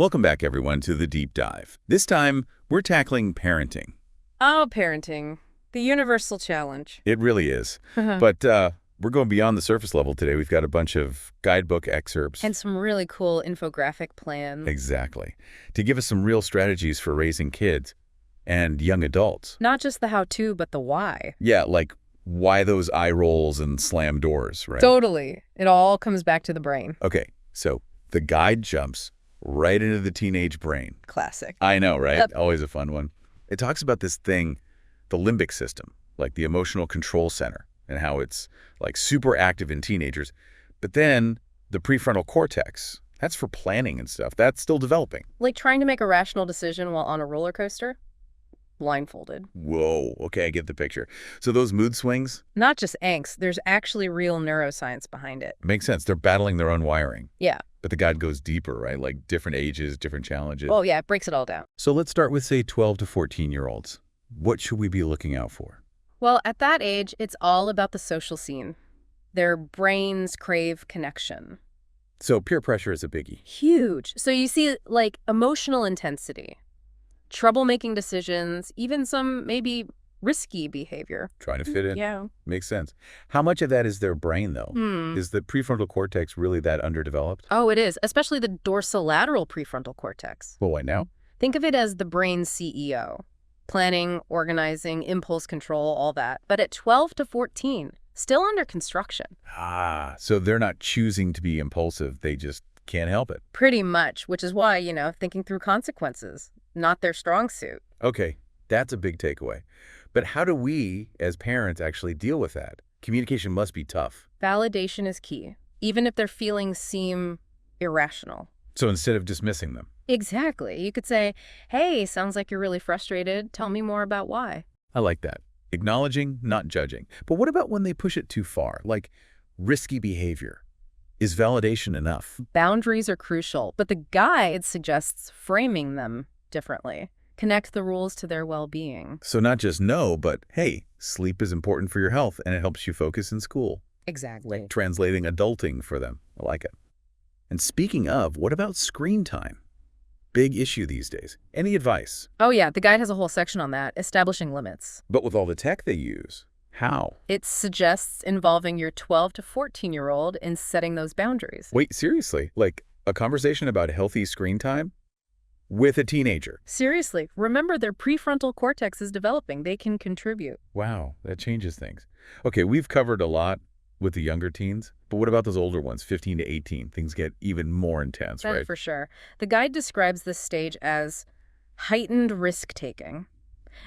Welcome back, everyone, to the Deep Dive. This time, we're tackling parenting. Oh, parenting. The universal challenge. It really is. But we're going beyond the surface level today. We've got a bunch of guidebook excerpts. And some really cool infographic plans. Exactly. To give us some real strategies for raising kids and young adults. Not just the how-to, but the why. Yeah, like why those eye rolls and slam doors, right? Totally. It all comes back to the brain. Okay, so the guide jumps right into the teenage brain. Classic. I know, right? Yep. Always a fun one. It talks about this thing, the limbic system, like the emotional control center, and how it's like super active in teenagers. But then the prefrontal cortex, that's for planning and stuff. That's still developing. Like trying to make a rational decision while on a roller coaster? Blindfolded. Whoa, okay, I get the picture. So those mood swings? Not just angst. There's actually real neuroscience behind it. Makes sense. They're battling their own wiring. Yeah. But the guide goes deeper, right? Like different ages, different challenges. Well, yeah, it breaks it all down. So let's start with, say, 12 to 14-year-olds. What should we be looking out for? Well, at that age, it's all about the social scene. Their brains crave connection. So peer pressure is a biggie. Huge. So you see, like, emotional intensity, trouble making decisions, even some maybe risky behavior. Trying to fit in. Yeah. Makes sense. How much of that is their brain, though? Is the prefrontal cortex really that underdeveloped? Oh, it is, especially the dorsolateral prefrontal cortex. Well, why now? Think of it as the brain's CEO. Planning, organizing, impulse control, all that. But at 12 to 14, still under construction. Ah, so they're not choosing to be impulsive. They just can't help it. Pretty much, which is why, thinking through consequences, not their strong suit. Okay, that's a big takeaway. But how do we, as parents, actually deal with that? Communication must be tough. Validation is key, even if their feelings seem irrational. So instead of dismissing them. Exactly. You could say, hey, sounds like you're really frustrated. Tell me more about why. I like that. Acknowledging, not judging. But what about when they push it too far, like risky behavior? Is validation enough? Boundaries are crucial, but the guide suggests framing them differently. Connect the rules to their well-being. So not just no, but hey, sleep is important for your health and it helps you focus in school. Exactly. Translating adulting for them. I like it. And speaking of, what about screen time? Big issue these days. Any advice? Oh yeah, the guide has a whole section on that, establishing limits. But with all the tech they use, how? It suggests involving your 12 to 14-year-old in setting those boundaries. Wait, seriously? Like a conversation about healthy screen time? With a teenager? Seriously, remember their prefrontal cortex is developing. They can contribute. Wow, that changes things. Okay, we've covered a lot with the younger teens, but what about those older ones, 15 to 18? Things get even more intense, That right? for sure. The guide describes this stage as heightened risk-taking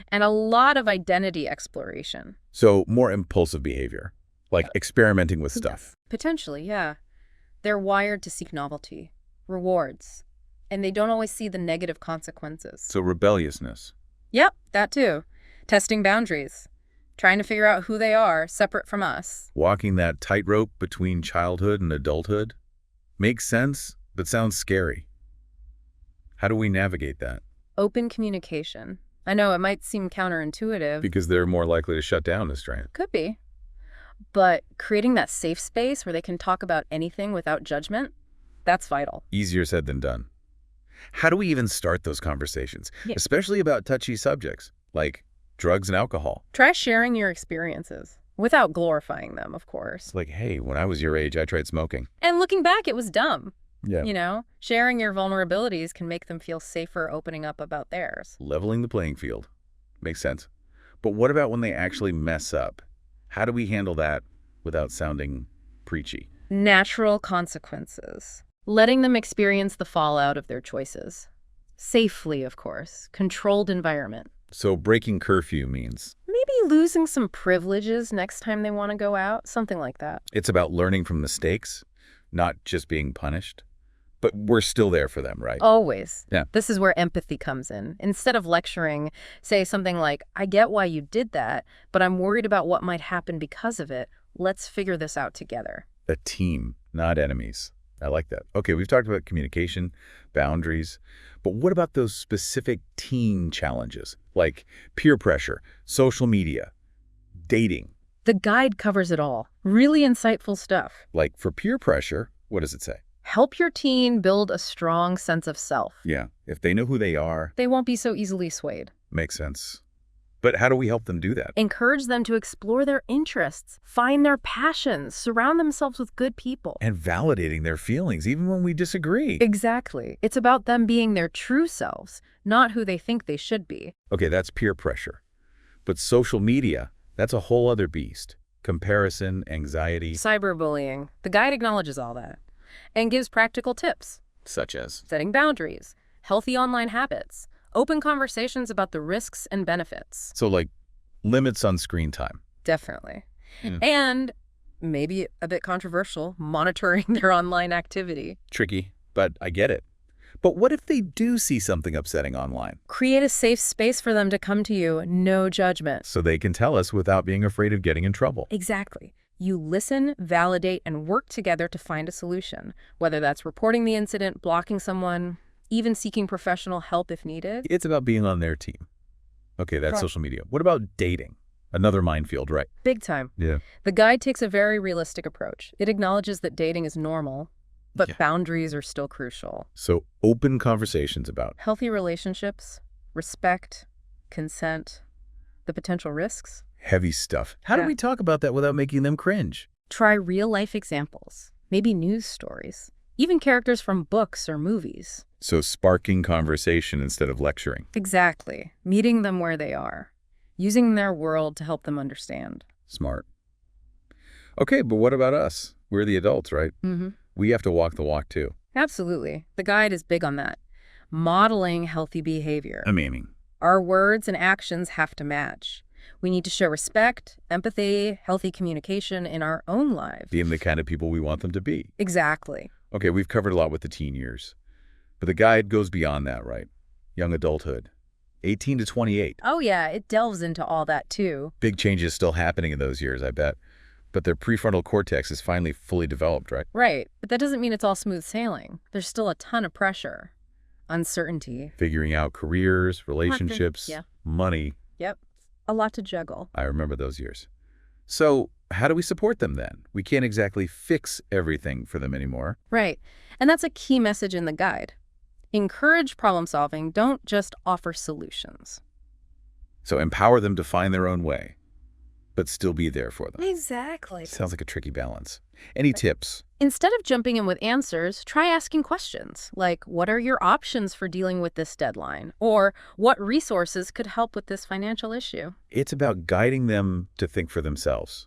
and a lot of identity exploration. So more impulsive behavior, like experimenting with stuff. Potentially, yeah. They're wired to seek novelty, rewards, and they don't always see the negative consequences. So rebelliousness. Yep, that too. Testing boundaries. Trying to figure out who they are, separate from us. Walking that tightrope between childhood and adulthood. Makes sense, but sounds scary. How do we navigate that? Open communication. I know it might seem counterintuitive. Because they're more likely to shut down this strain. Could be. But creating that safe space where they can talk about anything without judgment, that's vital. Easier said than done. How do we even start those conversations, especially about touchy subjects like drugs and alcohol? Try sharing your experiences without glorifying them, of course. It's like, hey, when I was your age, I tried smoking. And looking back, it was dumb. Yeah. Sharing your vulnerabilities can make them feel safer opening up about theirs. Leveling the playing field. Makes sense. But what about when they actually mess up? How do we handle that without sounding preachy? Natural consequences. Letting them experience the fallout of their choices. Safely, of course. Controlled environment. So breaking curfew means? Maybe losing some privileges next time they want to go out. Something like that. It's about learning from mistakes, not just being punished. But we're still there for them, right? Always. Yeah. This is where empathy comes in. Instead of lecturing, say something like, I get why you did that, but I'm worried about what might happen because of it. Let's figure this out together. A team, not enemies. I like that. Okay, we've talked about communication, boundaries, but what about those specific teen challenges, like peer pressure, social media, dating? The guide covers it all. Really insightful stuff. Like for peer pressure, what does it say? Help your teen build a strong sense of self. Yeah, if they know who they are, They won't be so easily swayed. makes sense. But how do we help them do that? Encourage them to explore their interests, find their passions, surround themselves with good people. And validating their feelings, even when we disagree. Exactly. It's about them being their true selves, not who they think they should be. Okay, that's peer pressure. But social media, that's a whole other beast. Comparison, anxiety, Cyberbullying. The guide acknowledges all that and gives practical tips. such as. Setting boundaries, healthy online habits, open conversations about the risks and benefits. So like limits on screen time. Definitely. Hmm. And maybe a bit controversial, monitoring their online activity. Tricky, but I get it. But what if they do see something upsetting online? Create a safe space for them to come to you, no judgment. So they can tell us without being afraid of getting in trouble. Exactly. You listen, validate, and work together to find a solution, whether that's reporting the incident, blocking someone, even seeking professional help if needed. It's about being on their team. Okay, that's Right. social media. What about dating? Another minefield, right? Big time. Yeah. The guide takes a very realistic approach. It acknowledges that dating is normal, but Yeah. boundaries are still crucial. So open conversations about. Healthy relationships, respect, consent, the potential risks. Heavy stuff. How do Yeah. we talk about that without making them cringe? Try real-life examples, maybe news stories, even characters from books or movies. So sparking conversation instead of lecturing. Exactly. Meeting them where they are, using their world to help them understand. Smart. Okay, but what about us? We're the adults, right? Mm-hmm. We have to walk the walk too. Absolutely. The guide is big on that. Modeling healthy behavior. I'm aiming. Our words and actions have to match. We need to show respect, empathy, healthy communication in our own lives. Being the kind of people we want them to be. Exactly. Okay, we've covered a lot with the teen years. But the guide goes beyond that, right? Young adulthood. 18 to 28. Oh yeah, it delves into all that too. Big changes still happening in those years, I bet. But their prefrontal cortex is finally fully developed, right? Right, but that doesn't mean it's all smooth sailing. There's still a ton of pressure, uncertainty. Figuring out careers, relationships, Yeah. money. Yep, a lot to juggle. I remember those years. So how do we support them then? We can't exactly fix everything for them anymore. Right, and that's a key message in the guide. Encourage problem solving, don't just offer solutions. So empower them to find their own way, but still be there for them. Exactly. Sounds like a tricky balance. Any tips? Instead of jumping in with answers, try asking questions like, what are your options for dealing with this deadline? Or what resources could help with this financial issue? It's about guiding them to think for themselves,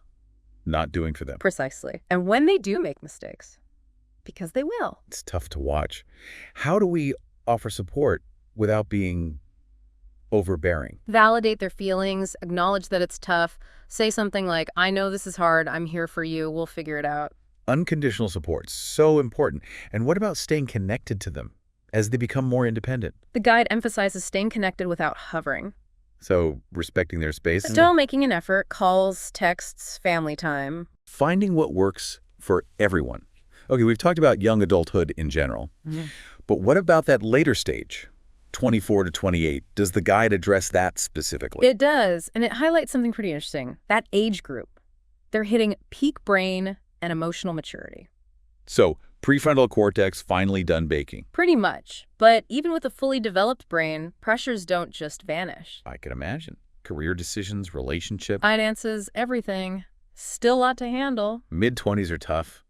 not doing for them. Precisely. And when they do make mistakes, because they will. It's tough to watch. How do we offer support without being overbearing? Validate their feelings, acknowledge that it's tough, say something like, I know this is hard, I'm here for you, we'll figure it out. Unconditional support, so important. And what about staying connected to them as they become more independent? The guide emphasizes staying connected without hovering. So respecting their space. Still making an effort, calls, texts, family time. Finding what works for everyone. Okay, we've talked about young adulthood in general. But what about that later stage, 24 to 28? Does the guide address that specifically? It does, and it highlights something pretty interesting. That age group. They're hitting peak brain and emotional maturity. So prefrontal cortex finally done baking. Pretty much. But even with a fully developed brain, pressures don't just vanish. I can imagine. Career decisions, relationship. Finances, everything. Still a lot to handle. Mid-20s are tough.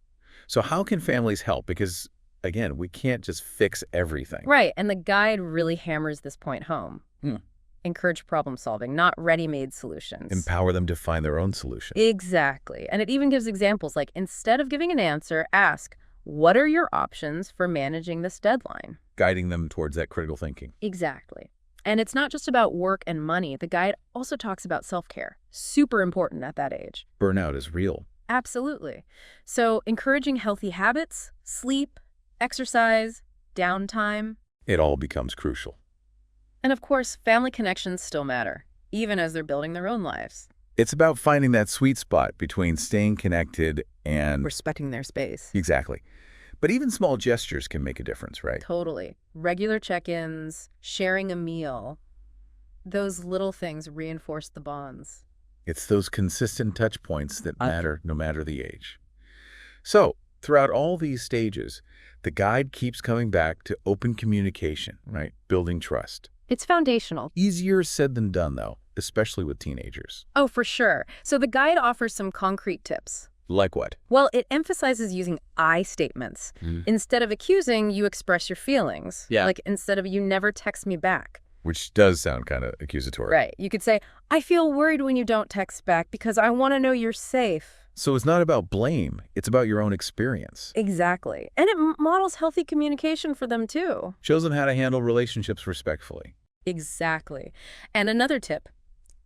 So how can families help? Because, again, we can't just fix everything. Right, and the guide really hammers this point home. Encourage problem solving, not ready-made solutions. Empower them to find their own solution. Exactly. And it even gives examples like, instead of giving an answer, ask, what are your options for managing this deadline? Guiding them towards that critical thinking. Exactly. And it's not just about work and money. The guide also talks about self-care. Super important at that age. Burnout is real. Absolutely. So encouraging healthy habits, sleep, exercise, downtime, It all becomes crucial. and of course, family connections still matter, even as they're building their own lives. It's about finding that sweet spot between staying connected and... Respecting their space. Exactly. But even small gestures can make a difference, right? Totally. Regular check-ins, sharing a meal, those little things reinforce the bonds. It's those consistent touch points that matter no matter the age. So, throughout all these stages, The guide keeps coming back to open communication, right? Building trust. It's foundational. Easier said than done, though, especially with teenagers. Oh, for sure. So the guide offers some concrete tips. Like what? Well, it emphasizes using I statements. Instead of accusing, you express your feelings. Yeah. Like instead of you never text me back. Which does sound kind of accusatory. Right. You could say, I feel worried when you don't text back because I want to know you're safe. So it's not about blame. It's about your own experience. Exactly. And it models healthy communication for them, too. Shows them how to handle relationships respectfully. Exactly. And another tip,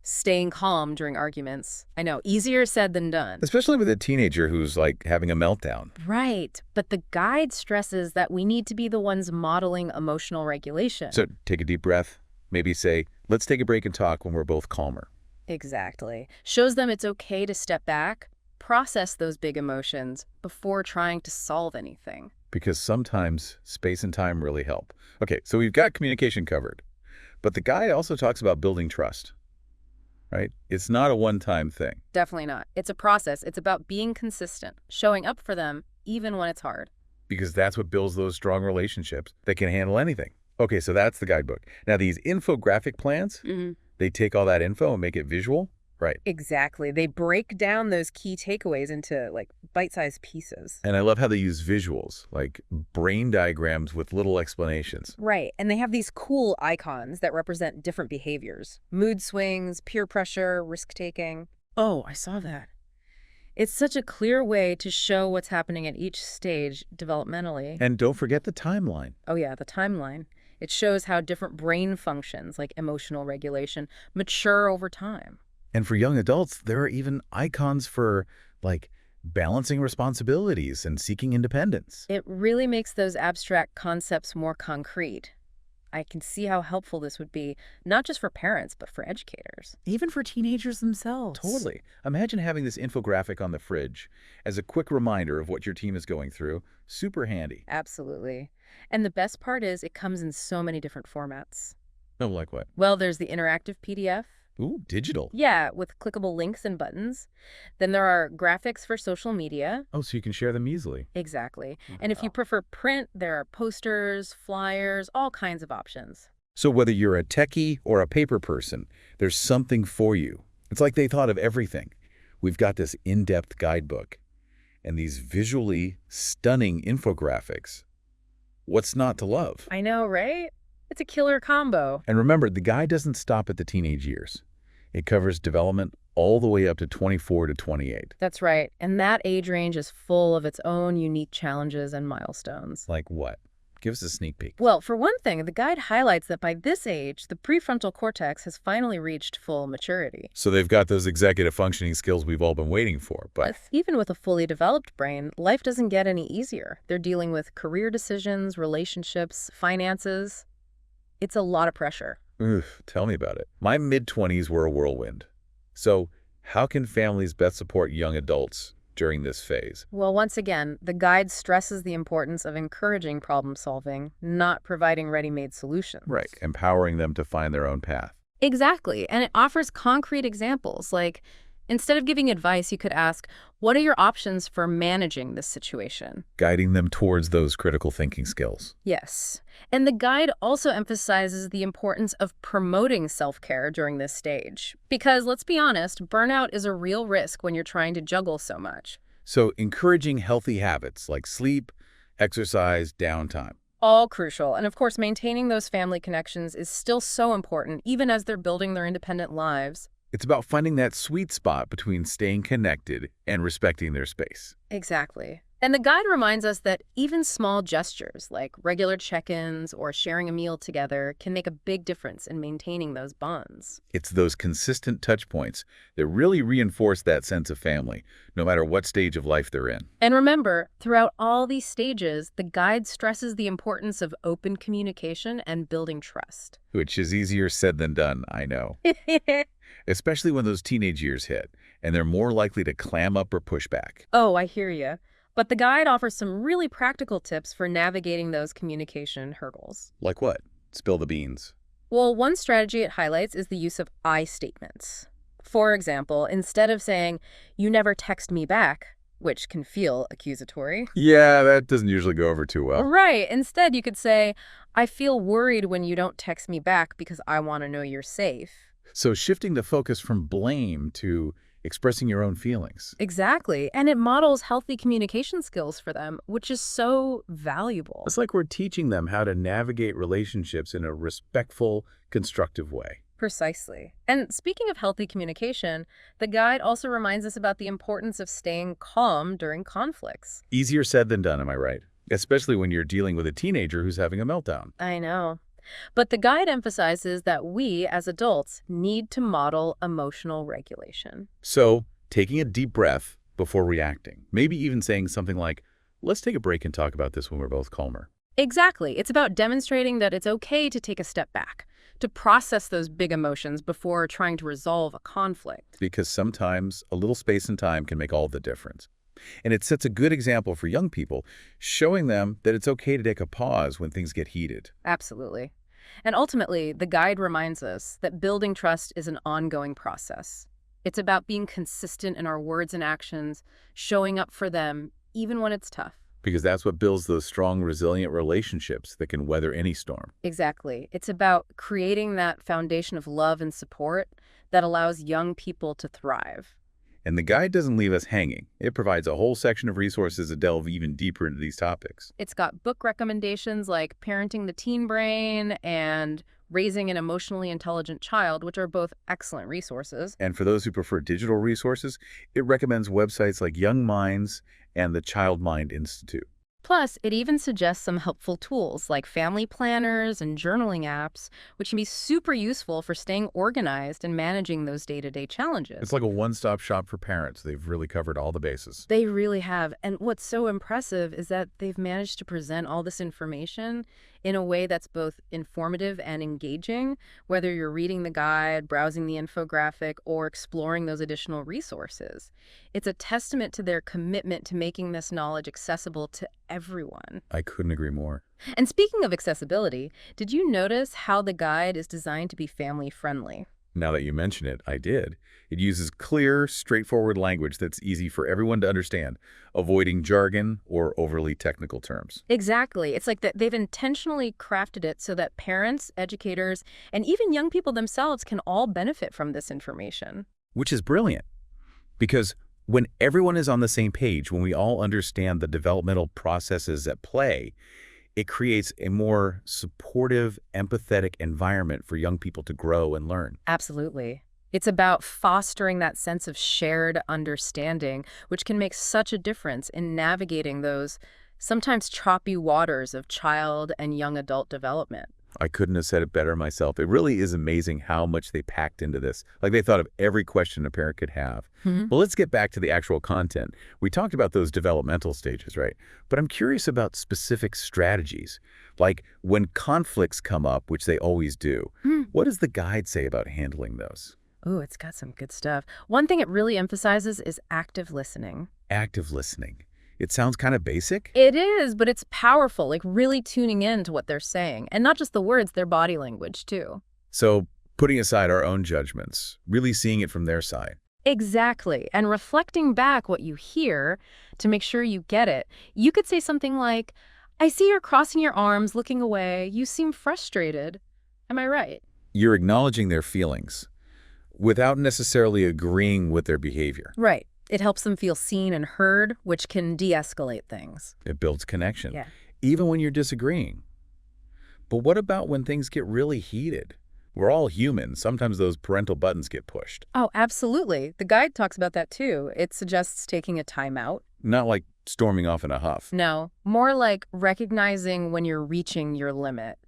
staying calm during arguments. I know, easier said than done. Especially with a teenager who's like having a meltdown. Right. But the guide stresses that we need to be the ones modeling emotional regulation. So take a deep breath. Maybe say, let's take a break and talk when we're both calmer. Exactly. Shows them it's okay to step back, process those big emotions before trying to solve anything. Because sometimes space and time really help. Okay, so we've got communication covered. But the guide also talks about building trust, right? It's not a one-time thing. Definitely not. It's a process. It's about being consistent, showing up for them even when it's hard. Because that's what builds those strong relationships that can handle anything. Okay, so that's the guidebook. Now, these infographic plans, they take all that info and make it visual, right? Exactly. They break down those key takeaways into like bite-sized pieces. And I love how they use visuals, like brain diagrams with little explanations. Right. And they have these cool icons that represent different behaviors. Mood swings, peer pressure, risk-taking. Oh, I saw that. It's such a clear way to show what's happening at each stage developmentally. And don't forget the timeline. Oh yeah, the timeline. It shows how different brain functions, like emotional regulation, mature over time. And for young adults, there are even icons for, like, balancing responsibilities and seeking independence. It really makes those abstract concepts more concrete. I can see how helpful this would be, not just for parents, but for educators. Even for teenagers themselves. Totally. Imagine having this infographic on the fridge as a quick reminder of what your team is going through. Super handy. Absolutely. And the best part is it comes in so many different formats. Oh, like what? Well, there's the interactive PDF. Ooh, digital. Yeah, with clickable links and buttons. Then there are graphics for social media. Oh, so you can share them easily. Exactly. And if you prefer print, there are posters, flyers, all kinds of options. So whether you're a techie or a paper person, there's something for you. It's like they thought of everything. We've got this in-depth guidebook and these visually stunning infographics. What's not to love? I know, right? It's a killer combo. And remember, the guide doesn't stop at the teenage years. It covers development all the way up to 24 to 28. That's right. And that age range is full of its own unique challenges and milestones. Like what? Give us a sneak peek. Well, for one thing, the guide highlights that by this age, the prefrontal cortex has finally reached full maturity. So they've got those executive functioning skills we've all been waiting for, but Even with a fully developed brain, life doesn't get any easier. They're dealing with career decisions, relationships, finances. It's a lot of pressure. oof, tell me about it. My mid-20s were a whirlwind. So how can families best support young adults during this phase? Well, once again, the guide stresses the importance of encouraging problem solving, not providing ready-made solutions. Right, empowering them to find their own path. Exactly. And it offers concrete examples. Like, instead of giving advice, you could ask, what are your options for managing this situation? Guiding them towards those critical thinking skills. Yes. And the guide also emphasizes the importance of promoting self-care during this stage. Because, let's be honest, burnout is a real risk when you're trying to juggle so much. So encouraging healthy habits like sleep, exercise, downtime. All crucial. And of course, maintaining those family connections is still so important, even as they're building their independent lives. It's about finding that sweet spot between staying connected and respecting their space. Exactly. And the guide reminds us that even small gestures, like regular check-ins or sharing a meal together, can make a big difference in maintaining those bonds. It's those consistent touch points that really reinforce that sense of family, no matter what stage of life they're in. And remember, throughout all these stages, the guide stresses the importance of open communication and building trust. Which is easier said than done, I know. Especially when those teenage years hit, and they're more likely to clam up or push back. Oh, I hear you. But the guide offers some really practical tips for navigating those communication hurdles. Like what? Spill the beans. Well, one strategy it highlights is the use of I statements. For example, instead of saying, "You never text me back," which can feel accusatory. Yeah, that doesn't usually go over too well. Right. Instead, you could say, I feel worried when you don't text me back because I want to know you're safe. So shifting the focus from blame to expressing your own feelings. Exactly. And it models healthy communication skills for them, which is so valuable. It's like we're teaching them how to navigate relationships in a respectful, constructive way. Precisely. And speaking of healthy communication, the guide also reminds us about the importance of staying calm during conflicts. Easier said than done, am I right? Especially when you're dealing with a teenager who's having a meltdown. I know. But the guide emphasizes that we, as adults, need to model emotional regulation. So, taking a deep breath before reacting. Maybe even saying something like, let's take a break and talk about this when we're both calmer. Exactly. It's about demonstrating that it's okay to take a step back, to process those big emotions before trying to resolve a conflict. Because sometimes a little space and time can make all the difference. And it sets a good example for young people, showing them that it's okay to take a pause when things get heated. Absolutely. And ultimately, the guide reminds us that building trust is an ongoing process. It's about being consistent in our words and actions, showing up for them, even when it's tough. Because that's what builds those strong, resilient relationships that can weather any storm. Exactly. It's about creating that foundation of love and support that allows young people to thrive. And the guide doesn't leave us hanging. It provides a whole section of resources that delve even deeper into these topics. It's got book recommendations like Parenting the Teen Brain and Raising an Emotionally Intelligent Child, which are both excellent resources. And for those who prefer digital resources, it recommends websites like Young Minds and the Child Mind Institute. Plus, it even suggests some helpful tools like family planners and journaling apps, which can be super useful for staying organized and managing those day-to-day challenges. It's like a one-stop shop for parents. They've really covered all the bases. They really have. And what's so impressive is that they've managed to present all this information in a way that's both informative and engaging, whether you're reading the guide, browsing the infographic, or exploring those additional resources. It's a testament to their commitment to making this knowledge accessible to everyone. I couldn't agree more. And speaking of accessibility, did you notice how the guide is designed to be family-friendly? Now that you mention it, I did. It uses clear, straightforward language that's easy for everyone to understand, avoiding jargon or overly technical terms. Exactly. It's like that they've intentionally crafted it so that parents, educators, and even young people themselves can all benefit from this information. Which is brilliant, because when everyone is on the same page, when we all understand the developmental processes at play, it creates a more supportive, empathetic environment for young people to grow and learn. Absolutely. It's about fostering that sense of shared understanding, which can make such a difference in navigating those sometimes choppy waters of child and young adult development. I couldn't have said it better myself. It really is amazing how much they packed into this. Like they thought of every question a parent could have. Well, let's get back to the actual content. We talked about those developmental stages, right? But I'm curious about specific strategies. Like when conflicts come up, which they always do, what does the guide say about handling those? Ooh, it's got some good stuff. One thing it really emphasizes is active listening. Active listening. It sounds kind of basic. It is, but it's powerful, like really tuning in to what they're saying. And not just the words, their body language, too. So putting aside our own judgments, really seeing it from their side. Exactly. And reflecting back what you hear to make sure you get it. You could say something like, I see you're crossing your arms, looking away. You seem frustrated. Am I right? You're acknowledging their feelings without necessarily agreeing with their behavior. Right. It helps them feel seen and heard, which can de-escalate things. It builds connection, Yeah. even when you're disagreeing. But what about when things get really heated? We're all human. Sometimes those parental buttons get pushed. Oh, absolutely. The guide talks about that too. It suggests taking a timeout. Not like storming off in a huff. No, more like recognizing when you're reaching your limit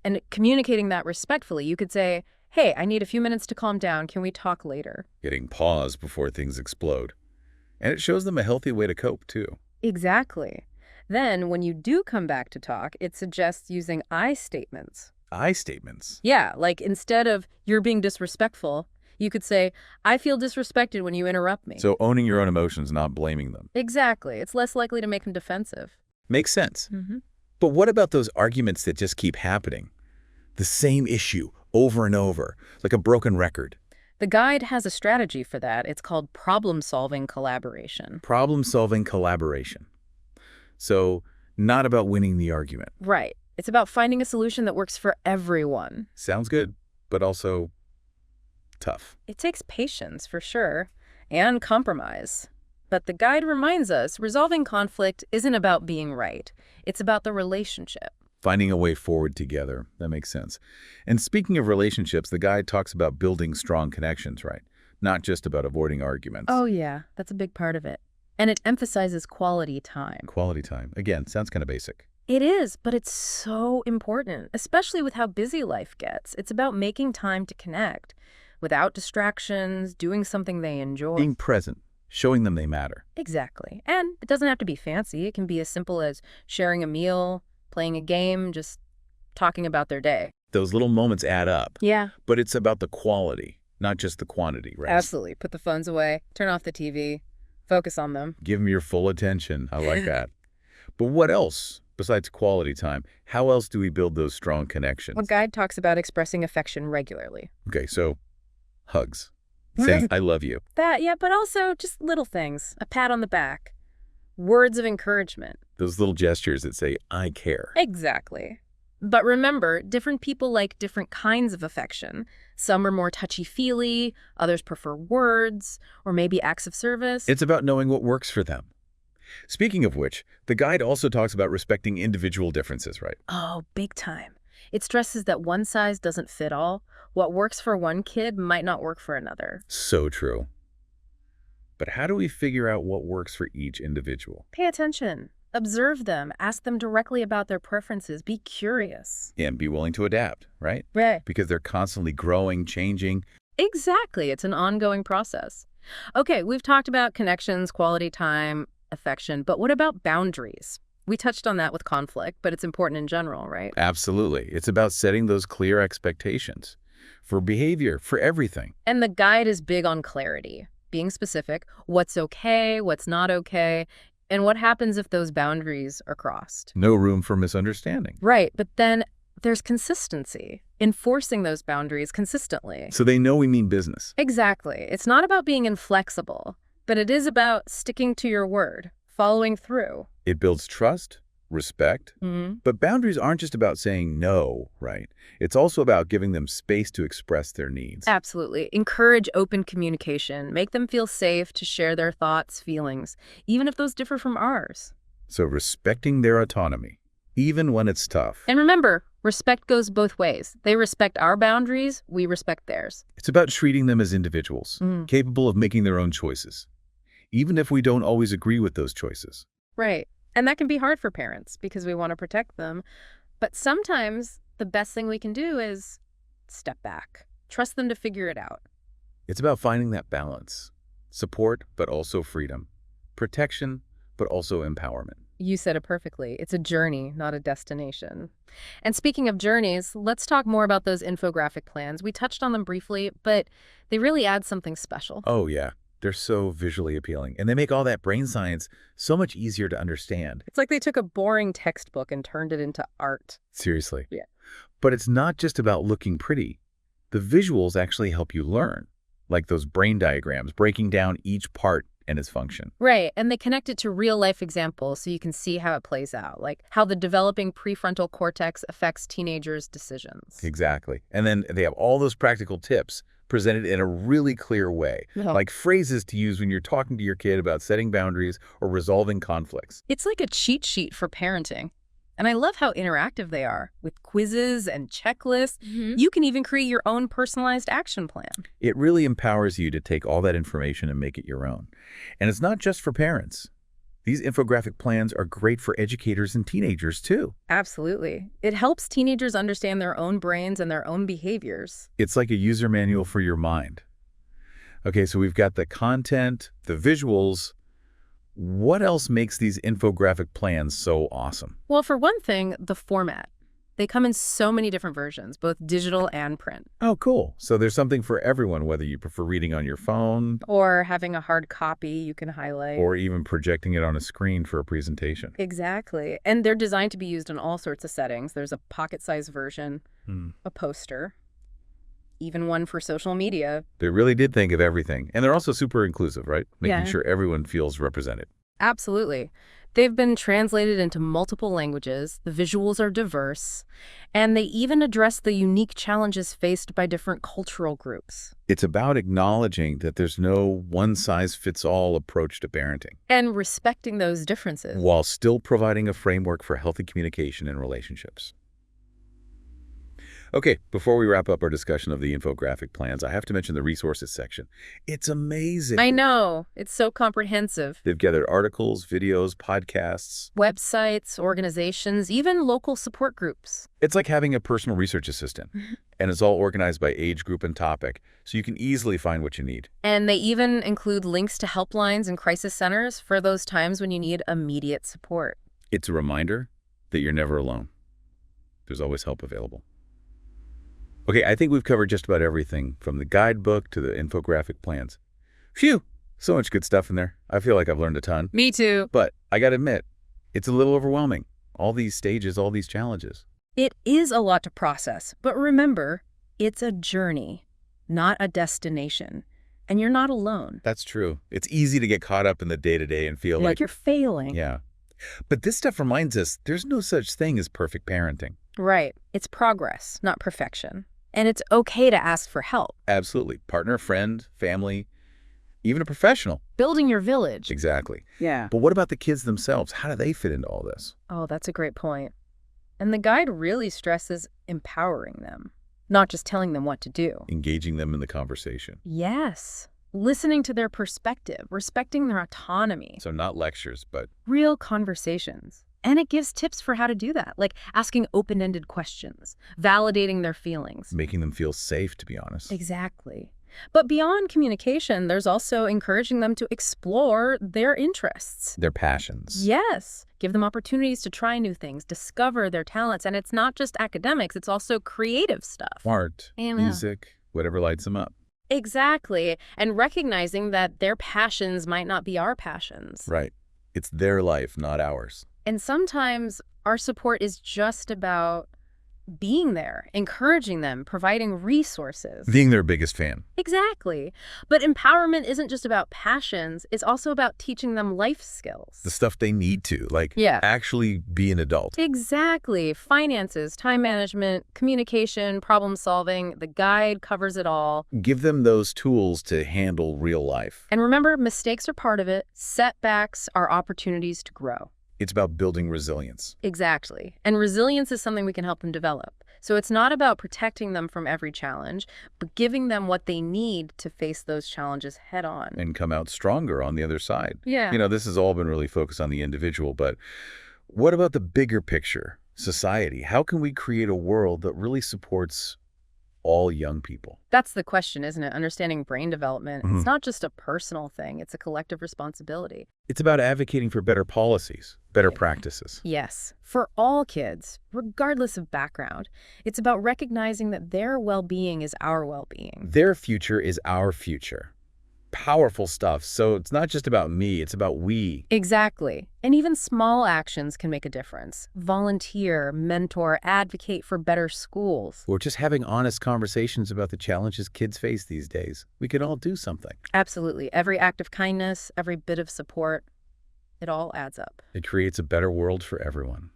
and communicating that respectfully. You could say, hey, I need a few minutes to calm down. Can we talk later? Getting pause before things explode. And it shows them a healthy way to cope, too. Exactly. Then, when you do come back to talk, it suggests using I statements. I statements. Yeah, like instead of you're being disrespectful, you could say, I feel disrespected when you interrupt me. So owning your own emotions, not blaming them. Exactly. It's less likely to make them defensive. Makes sense. Mm-hmm. But what about those arguments that just keep happening? The same issue over and over, like a broken record. The The guide has a strategy for that. It's called problem-solving collaboration. Problem-solving collaboration. So, not about winning the argument. Right. It's about finding a solution that works for everyone. Sounds good, but also tough. It takes patience, for sure, and compromise. But the guide reminds us resolving conflict isn't about being right. It's about the relationship. Finding a way forward together. That makes sense. And speaking of relationships, the guide talks about building strong connections, right? Not just about avoiding arguments. Oh, yeah. That's a big part of it. And it emphasizes quality time. Quality time. Again, sounds kind of basic. It is, but it's so important, especially with how busy life gets. It's about making time to connect without distractions, doing something they enjoy. Being present, showing them they matter. Exactly. And it doesn't have to be fancy. It can be as simple as sharing a meal, playing a game, just talking about their day. Those little moments add up. Yeah. But it's about the quality, not just the quantity, right? Absolutely. Put the phones away, turn off the TV, focus on them. Give them your full attention. I like that. But what else? Besides quality time, how else do we build those strong connections? Well, guide talks about expressing affection regularly. Okay, so hugs. Saying, I love you. That, yeah, but also just little things. A pat on the back. Words of encouragement. Those little gestures that say, I care. Exactly. But remember, different people like different kinds of affection. Some are more touchy-feely, others prefer words, or maybe acts of service. It's about knowing what works for them. Speaking of which, the guide also talks about respecting individual differences, right? Oh, big time. It stresses that one size doesn't fit all. What works for one kid might not work for another. So true. But how do we figure out what works for each individual? Pay attention. Observe them. Ask them directly about their preferences. Be curious. And be willing to adapt, right? Right. Because they're constantly growing, changing. Exactly. It's an ongoing process. Okay, we've talked about connections, quality time, affection, but what about boundaries? We touched on that with conflict, but it's important in general, right? Absolutely. It's about setting those clear expectations for behavior, for everything. And the guide is big on clarity, being specific, what's okay, what's not okay, and what happens if those boundaries are crossed. No room for misunderstanding. Right, but then there's consistency, enforcing those boundaries consistently. So they know we mean business. Exactly. It's not about being inflexible, but it is about sticking to your word, following through. It builds trust, respect. Mm-hmm. But boundaries aren't just about saying no, right? It's also about giving them space to express their needs. Absolutely. Encourage open communication. Make them feel safe to share their thoughts, feelings, even if those differ from ours. So respecting their autonomy, even when it's tough. And remember, respect goes both ways. They respect our boundaries, we respect theirs. It's about treating them as individuals, capable of making their own choices, even if we don't always agree with those choices. Right. And that can be hard for parents because we want to protect them. But sometimes the best thing we can do is step back. Trust them to figure it out. It's about finding that balance. Support, but also freedom. Protection, but also empowerment. You said it perfectly. It's a journey, not a destination. And speaking of journeys, let's talk more about those infographic plans. We touched on them briefly, but they really add something special. Oh, yeah. They're so visually appealing, and they make all that brain science so much easier to understand. It's like they took a boring textbook and turned it into art. Seriously. Yeah. But it's not just about looking pretty. The visuals actually help you learn, like those brain diagrams, breaking down each part and its function. Right, and they connect it to real-life examples so you can see how it plays out, like how the developing prefrontal cortex affects teenagers' decisions. Exactly. And then they have all those practical tips presented in a really clear way, like phrases to use when you're talking to your kid about setting boundaries or resolving conflicts. It's like a cheat sheet for parenting. And I love how interactive they are, with quizzes and checklists. You can even create your own personalized action plan. It really empowers you to take all that information and make it your own. And it's not just for parents. These infographic plans are great for educators and teenagers, too. Absolutely. It helps teenagers understand their own brains and their own behaviors. It's like a user manual for your mind. Okay, so we've got the content, the visuals. What else makes these infographic plans so awesome? Well, for one thing, the format. They come in so many different versions, both digital and print. Oh, cool. So there's something for everyone, whether you prefer reading on your phone, or having a hard copy you can highlight, or even projecting it on a screen for a presentation. Exactly. And they're designed to be used in all sorts of settings. There's a pocket-sized version, a poster. even one for social media. They really did think of everything. And they're also super inclusive, right? Making Yeah. sure everyone feels represented. Absolutely. They've been translated into multiple languages, the visuals are diverse, and they even address the unique challenges faced by different cultural groups. It's about acknowledging that there's no one-size-fits-all approach to parenting, And respecting those differences. while still providing a framework for healthy communication and relationships. Okay, before we wrap up our discussion of the infographic plans, I have to mention the resources section. It's amazing. I know. It's so comprehensive. They've gathered articles, videos, podcasts. Websites, organizations, even local support groups. It's like having a personal research assistant, and it's all organized by age group and topic, so you can easily find what you need. And they even include links to helplines and crisis centers for those times when you need immediate support. It's a reminder that you're never alone. There's always help available. Okay, I think we've covered just about everything, from the guidebook to the infographic plans. Phew, so much good stuff in there. I feel like I've learned a ton. Me too. But I gotta admit, it's a little overwhelming. All these stages, all these challenges. It is a lot to process, but remember, it's a journey, not a destination. And you're not alone. That's true. It's easy to get caught up in the day-to-day and feel Like you're failing. Yeah. But this stuff reminds us there's no such thing as perfect parenting. Right. It's progress, not perfection. And it's okay to ask for help. Absolutely. Partner, friend, family, even a professional. Building your village. Exactly. Yeah. But what about the kids themselves? How do they fit into all this? Oh, that's a great point. And the guide really stresses empowering them, not just telling them what to do. Engaging them in the conversation. Yes. Listening to their perspective, respecting their autonomy. So not lectures, but Real conversations. And it gives tips for how to do that, like asking open-ended questions, validating their feelings. making them feel safe, to be honest. Exactly. But beyond communication, there's also encouraging them to explore their interests. Their passions. Yes. Give them opportunities to try new things, discover their talents. And it's not just academics, it's also creative stuff. Art, Yeah. music, whatever lights them up. Exactly. And recognizing that their passions might not be our passions. Right. It's their life, not ours. And sometimes our support is just about being there, encouraging them, providing resources. Being their biggest fan. Exactly. But empowerment isn't just about passions, it's also about teaching them life skills. The stuff they need to, like Yeah. actually be an adult. Exactly. Finances, time management, communication, problem solving. The guide covers it all. Give them those tools to handle real life. And remember, mistakes are part of it. Setbacks are opportunities to grow. It's about building resilience. Exactly. And resilience is something we can help them develop. So it's not about protecting them from every challenge, but giving them what they need to face those challenges head on. And come out stronger on the other side. Yeah. You know, this has all been really focused on the individual, but what about the bigger picture? Society. How can we create a world that really supports all young people? That's the question, isn't it? Understanding brain development. Mhm. It's not just a personal thing. It's a collective responsibility. It's about advocating for better policies, better practices. Yes. For all kids, regardless of background, it's about recognizing that their well-being is our well-being. Their future is our future. Powerful stuff. So it's not just about me, it's about we. Exactly. And even small actions can make a difference. Volunteer, mentor, advocate for better schools. Or just having honest conversations about the challenges kids face these days. We can all do something. Absolutely. Every act of kindness, every bit of support, it all adds up. It creates a better world for everyone.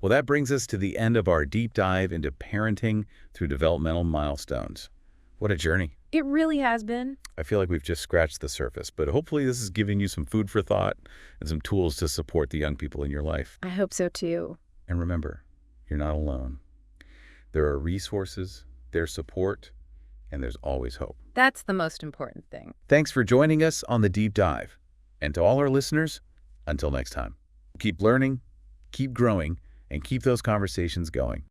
Well, that brings us to the end of our deep dive into parenting through developmental milestones. What a journey. It really has been. I feel like we've just scratched the surface, but hopefully this is giving you some food for thought and some tools to support the young people in your life. I hope so too. And remember, you're not alone. There are resources, there's support, and there's always hope. That's the most important thing. Thanks for joining us on the deep dive. And to all our listeners, until next time, keep learning, keep growing, and keep those conversations going.